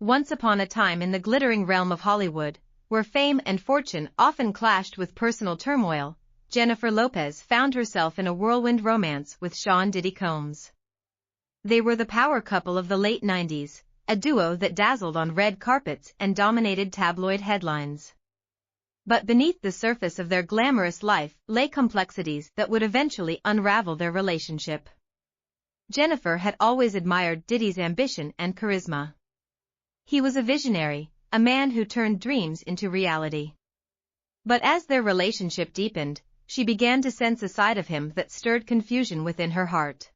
Once upon a time in the glittering realm of Hollywood, where fame and fortune often clashed with personal turmoil, Jennifer Lopez found herself in a whirlwind romance with Sean Diddy Combs. They were the power couple of the late 90s, a duo that dazzled on red carpets and dominated tabloid headlines. But beneath the surface of their glamorous life lay complexities that would eventually unravel their relationship. Jennifer had always admired Diddy's ambition and charisma. He was a visionary, a man who turned dreams into reality. But as their relationship deepened, she began to sense a side of him that stirred confusion within her heart.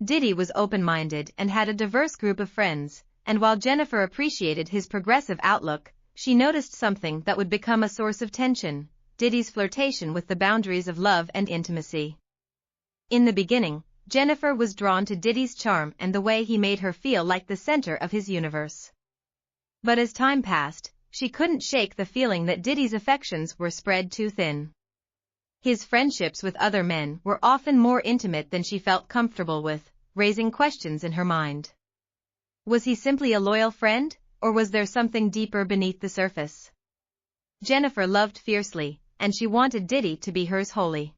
Diddy was open-minded and had a diverse group of friends, and while Jennifer appreciated his progressive outlook, she noticed something that would become a source of tension: Diddy's flirtation with the boundaries of love and intimacy. In the beginning, Jennifer was drawn to Diddy's charm and the way he made her feel like the center of his universe. But as time passed, she couldn't shake the feeling that Diddy's affections were spread too thin. His friendships with other men were often more intimate than she felt comfortable with, raising questions in her mind. Was he simply a loyal friend, or was there something deeper beneath the surface? Jennifer loved fiercely, and she wanted Diddy to be hers wholly.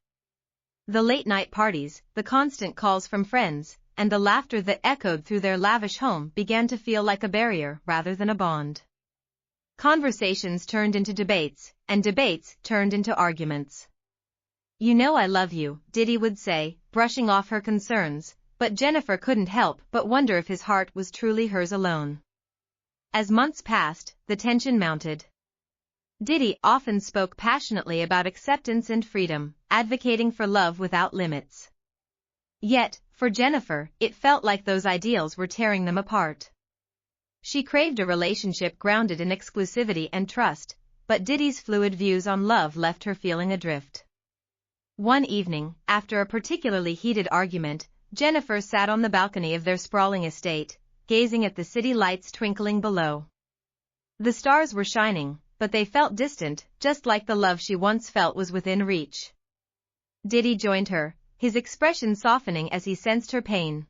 The late-night parties, the constant calls from friends, and the laughter that echoed through their lavish home began to feel like a barrier rather than a bond. Conversations turned into debates, and debates turned into arguments. "You know I love you," Diddy would say, brushing off her concerns, but Jennifer couldn't help but wonder if his heart was truly hers alone. As months passed, the tension mounted. Diddy often spoke passionately about acceptance and freedom, advocating for love without limits. Yet, for Jennifer, it felt like those ideals were tearing them apart. She craved a relationship grounded in exclusivity and trust, but Diddy's fluid views on love left her feeling adrift. One evening, after a particularly heated argument, Jennifer sat on the balcony of their sprawling estate, gazing at the city lights twinkling below. The stars were shining, but they felt distant, just like the love she once felt was within reach. Diddy joined her, his expression softening as he sensed her pain.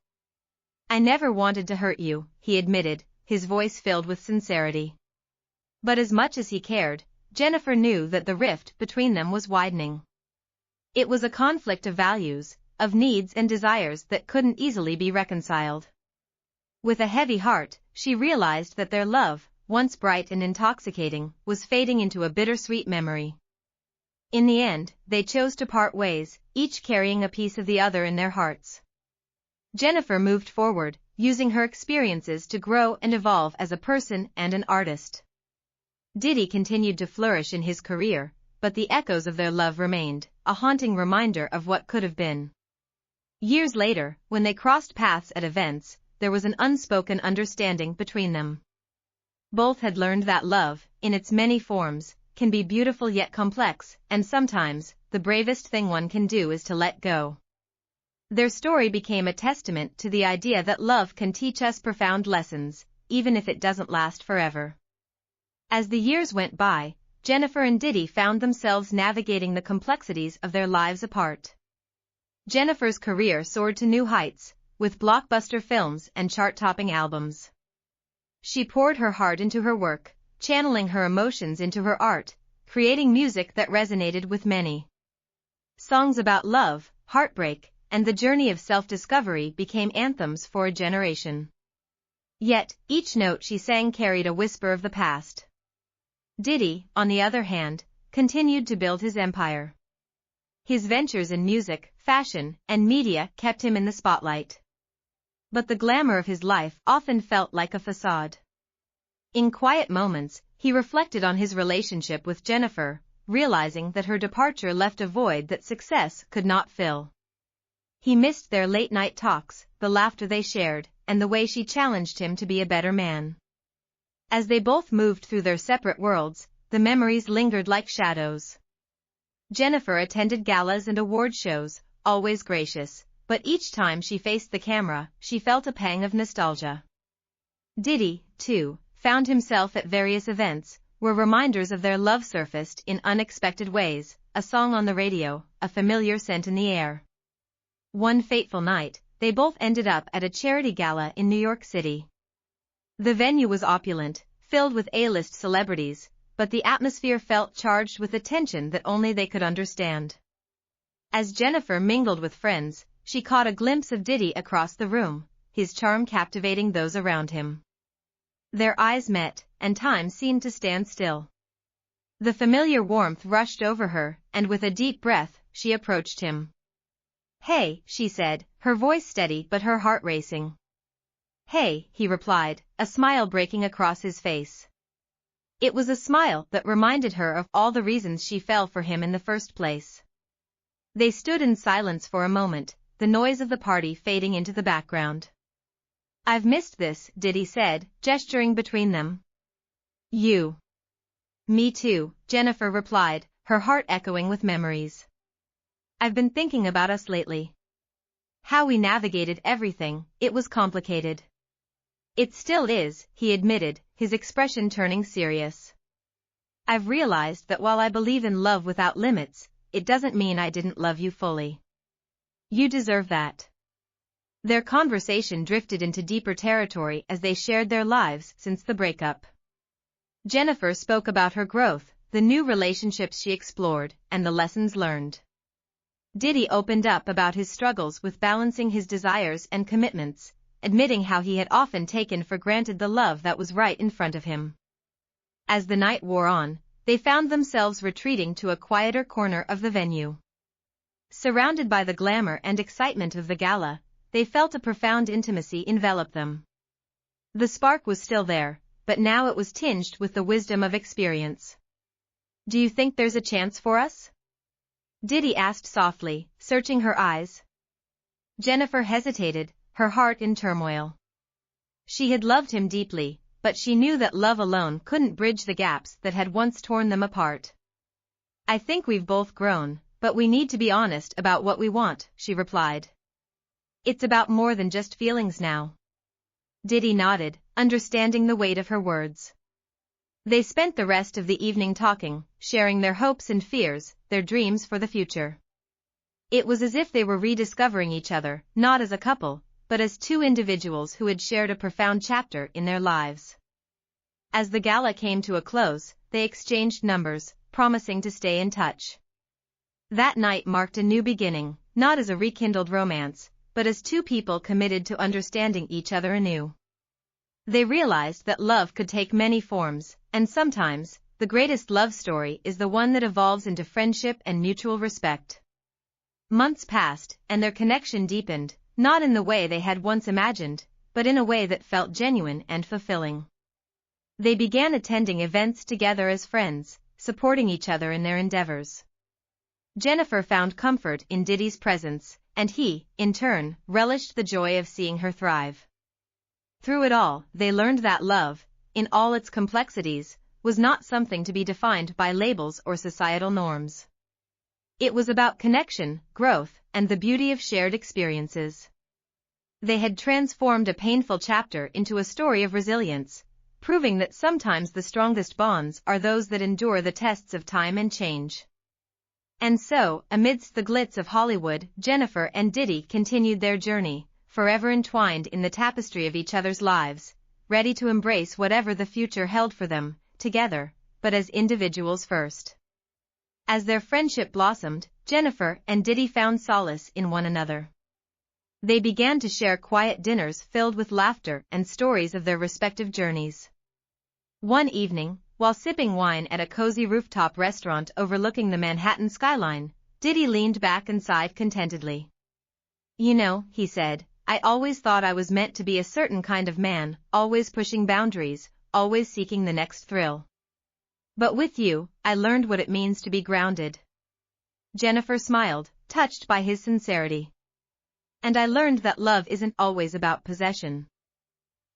"I never wanted to hurt you," he admitted, his voice filled with sincerity. But as much as he cared, Jennifer knew that the rift between them was widening. It was a conflict of values, of needs and desires that couldn't easily be reconciled. With a heavy heart, she realized that their love, once bright and intoxicating, was fading into a bittersweet memory. In the end, they chose to part ways, each carrying a piece of the other in their hearts. Jennifer moved forward, using her experiences to grow and evolve as a person and an artist. Diddy continued to flourish in his career, but the echoes of their love remained, a haunting reminder of what could have been. Years later, when they crossed paths at events, there was an unspoken understanding between them. Both had learned that love, in its many forms, can be beautiful yet complex, and sometimes, the bravest thing one can do is to let go. Their story became a testament to the idea that love can teach us profound lessons, even if it doesn't last forever. As the years went by, Jennifer and Diddy found themselves navigating the complexities of their lives apart. Jennifer's career soared to new heights, with blockbuster films and chart-topping albums. She poured her heart into her work, channeling her emotions into her art, creating music that resonated with many. Songs about love, heartbreak, and the journey of self-discovery became anthems for a generation. Yet, each note she sang carried a whisper of the past. Diddy, on the other hand, continued to build his empire. His ventures in music, fashion, and media kept him in the spotlight. But the glamour of his life often felt like a facade. In quiet moments, he reflected on his relationship with Jennifer, realizing that her departure left a void that success could not fill. He missed their late-night talks, the laughter they shared, and the way she challenged him to be a better man. As they both moved through their separate worlds, the memories lingered like shadows. Jennifer attended galas and award shows, always gracious, but each time she faced the camera, she felt a pang of nostalgia. Diddy, too, found himself at various events, where reminders of their love surfaced in unexpected ways, a song on the radio, a familiar scent in the air. One fateful night, they both ended up at a charity gala in New York City. The venue was opulent, filled with A-list celebrities, but the atmosphere felt charged with a tension that only they could understand. As Jennifer mingled with friends, she caught a glimpse of Diddy across the room, his charm captivating those around him. Their eyes met, and time seemed to stand still. The familiar warmth rushed over her, and with a deep breath, she approached him. "Hey," she said, her voice steady but her heart racing. "Hey," he replied, a smile breaking across his face. It was a smile that reminded her of all the reasons she fell for him in the first place. They stood in silence for a moment, the noise of the party fading into the background. "I've missed this," Diddy said, gesturing between them. "You?" "Me too," Jennifer replied, her heart echoing with memories. "I've been thinking about us lately. How we navigated everything, it was complicated." "It still is," he admitted, his expression turning serious. "I've realized that while I believe in love without limits, it doesn't mean I didn't love you fully. You deserve that." Their conversation drifted into deeper territory as they shared their lives since the breakup. Jennifer spoke about her growth, the new relationships she explored, and the lessons learned. Diddy opened up about his struggles with balancing his desires and commitments, admitting how he had often taken for granted the love that was right in front of him. As the night wore on, they found themselves retreating to a quieter corner of the venue. Surrounded by the glamour and excitement of the gala, they felt a profound intimacy envelop them. The spark was still there, but now it was tinged with the wisdom of experience. "Do you think there's a chance for us?" Diddy asked softly, searching her eyes. Jennifer hesitated, her heart in turmoil. She had loved him deeply, but she knew that love alone couldn't bridge the gaps that had once torn them apart. "I think we've both grown, but we need to be honest about what we want," she replied. "It's about more than just feelings now." Diddy nodded, understanding the weight of her words. They spent the rest of the evening talking, sharing their hopes and fears, their dreams for the future. It was as if they were rediscovering each other, not as a couple, but as two individuals who had shared a profound chapter in their lives. As the gala came to a close, they exchanged numbers, promising to stay in touch. That night marked a new beginning, not as a rekindled romance, but as two people committed to understanding each other anew. They realized that love could take many forms, and sometimes, the greatest love story is the one that evolves into friendship and mutual respect. Months passed, and their connection deepened, not in the way they had once imagined, but in a way that felt genuine and fulfilling. They began attending events together as friends, supporting each other in their endeavors. Jennifer found comfort in Diddy's presence, and he, in turn, relished the joy of seeing her thrive. Through it all, they learned that love, in all its complexities, was not something to be defined by labels or societal norms. It was about connection, growth, and the beauty of shared experiences. They had transformed a painful chapter into a story of resilience, proving that sometimes the strongest bonds are those that endure the tests of time and change. And so, amidst the glitz of Hollywood, Jennifer and Diddy continued their journey, forever entwined in the tapestry of each other's lives, ready to embrace whatever the future held for them, together, but as individuals first. As their friendship blossomed, Jennifer and Diddy found solace in one another. They began to share quiet dinners filled with laughter and stories of their respective journeys. One evening, while sipping wine at a cozy rooftop restaurant overlooking the Manhattan skyline, Diddy leaned back and sighed contentedly. "You know," he said, "I always thought I was meant to be a certain kind of man, always pushing boundaries, always seeking the next thrill. But with you, I learned what it means to be grounded." Jennifer smiled, touched by his sincerity. "And I learned that love isn't always about possession.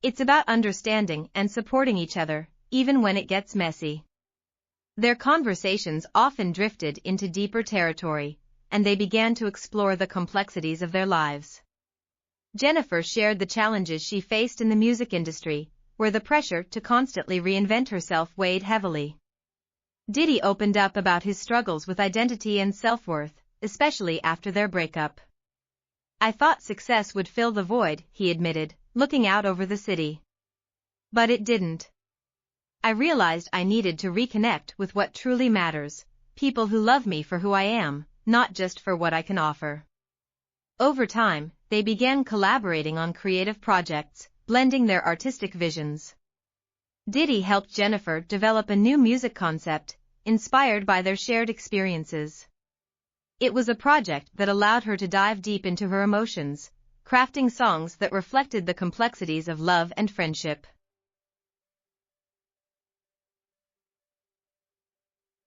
It's about understanding and supporting each other, even when it gets messy." Their conversations often drifted into deeper territory, and they began to explore the complexities of their lives. Jennifer shared the challenges she faced in the music industry, where the pressure to constantly reinvent herself weighed heavily. Diddy opened up about his struggles with identity and self-worth, especially after their breakup. "I thought success would fill the void," he admitted, looking out over the city. But it didn't. I realized I needed to reconnect with what truly matters, people who love me for who I am, not just for what I can offer. Over time, they began collaborating on creative projects, blending their artistic visions. Diddy helped Jennifer develop a new music concept, inspired by their shared experiences. It was a project that allowed her to dive deep into her emotions, crafting songs that reflected the complexities of love and friendship.